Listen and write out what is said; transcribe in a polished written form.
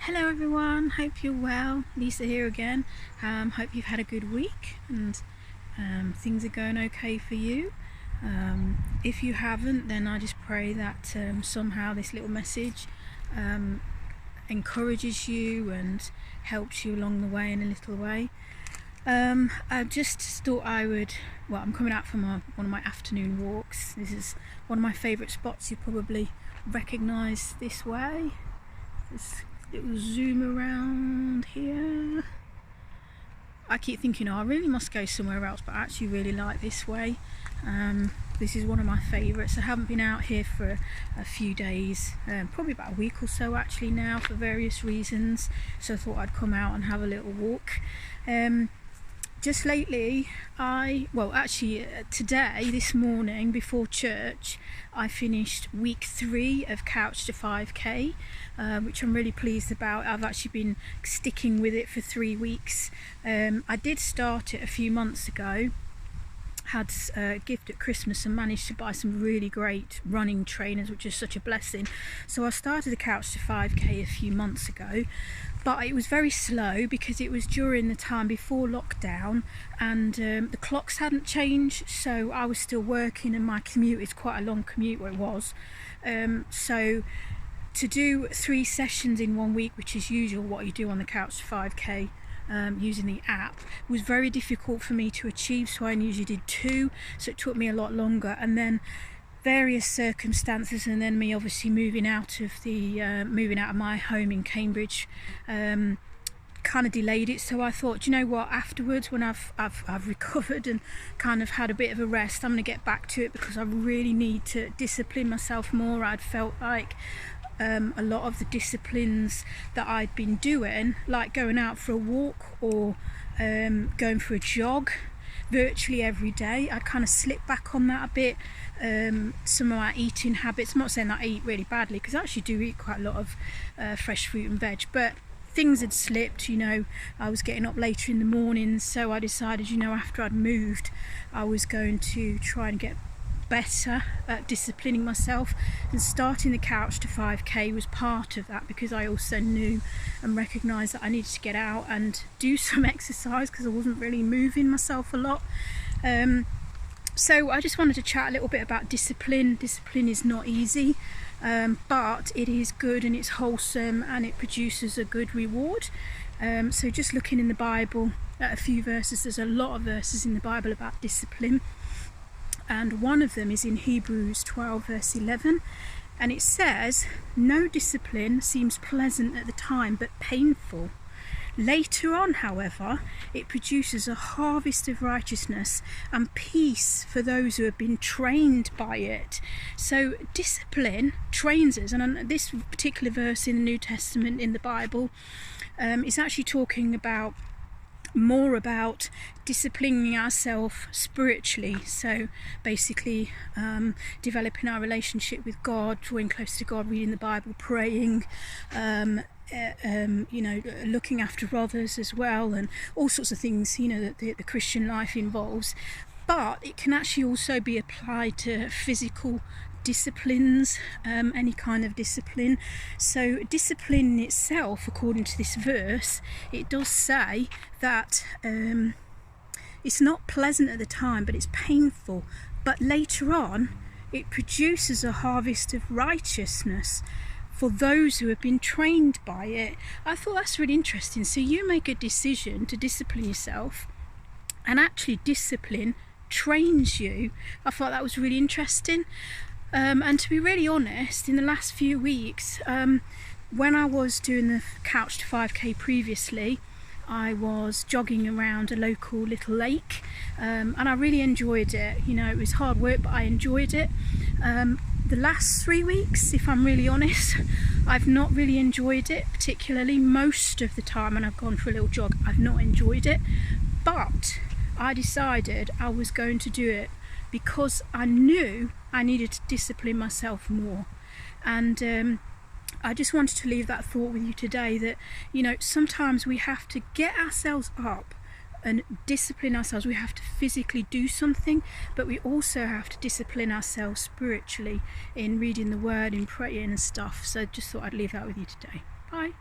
Hello everyone, hope you're well. Lisa here again. Hope you've had a good week and things are going okay for you. If you haven't, then I just pray that somehow this little message encourages you and helps you along the way in a little way. I just thought I'm coming out from one of my afternoon walks. This is one of my favourite spots. You probably recognise this way. Little zoom around here. I keep thinking, I really must go somewhere else, but I actually really like this way. This is one of my favourites. I haven't been out here for a few days, probably about a week or so actually now, for various reasons, so I thought I'd come out and have a little walk. Just lately, today, this morning before church, I finished week 3 of Couch to 5k, which I'm really pleased about. I've actually been sticking with it for 3 weeks. I did start it a few months ago, had a gift at Christmas and managed to buy some really great running trainers, which is such a blessing. So I started the Couch to 5k a few months ago, but it was very slow because it was during the time before lockdown and the clocks hadn't changed, so I was still working and my commute is quite a long commute where it was. So to do 3 sessions in 1 week, which is usual what you do on the Couch to 5k, using the app, was very difficult for me to achieve, so I usually did 2, so it took me a lot longer. And then various circumstances, and then me obviously moving out of my home in Cambridge, kind of delayed it. So I thought, you know what, afterwards when I've recovered and kind of had a bit of a rest, I'm going to get back to it because I really need to discipline myself more. I'd felt like a lot of the disciplines that I'd been doing, like going out for a walk or going for a jog virtually every day, I'd kind of slipped back on that a bit. Some of my eating habits, I'm not saying that I eat really badly because I actually do eat quite a lot of fresh fruit and veg, but things had slipped. I was getting up later in the mornings, so I decided, after I'd moved, I was going to try and get better at disciplining myself, and starting the Couch to 5k was part of that, because I also knew and recognised that I needed to get out and do some exercise because I wasn't really moving myself a lot. So I just wanted to chat a little bit about discipline. Discipline is not easy, but it is good and it's wholesome and it produces a good reward. So just looking in the Bible at a few verses, there's a lot of verses in the Bible about discipline. And one of them is in Hebrews 12 verse 11, and it says, "No discipline seems pleasant at the time, but painful. Later on, however, it produces a harvest of righteousness and peace for those who have been trained by it." So discipline trains us, and this particular verse in the New Testament in the Bible is actually talking more about disciplining ourselves spiritually. So basically developing our relationship with God, drawing close to God, reading the Bible, praying, looking after others as well, and all sorts of things that the Christian life involves. But it can actually also be applied to physical disciplines, any kind of discipline. So discipline itself, according to this verse, it does say that it's not pleasant at the time, but it's painful, but later on it produces a harvest of righteousness for those who have been trained by it. I thought that's really interesting. So you make a decision to discipline yourself, and actually discipline trains you. I thought that was really interesting. And to be really honest, in the last few weeks, when I was doing the Couch to 5k previously, I was jogging around a local little lake, and I really enjoyed it. It was hard work, but I enjoyed it. The last 3 weeks, if I'm really honest, I've not really enjoyed it particularly. Most of the time when I've gone for a little jog, I've not enjoyed it, but I decided I was going to do it because I knew I needed to discipline myself more. And I just wanted to leave that thought with you today, that sometimes we have to get ourselves up and discipline ourselves. We have to physically do something, but we also have to discipline ourselves spiritually in reading the word, in praying and stuff. So just thought I'd leave that with you today. Bye.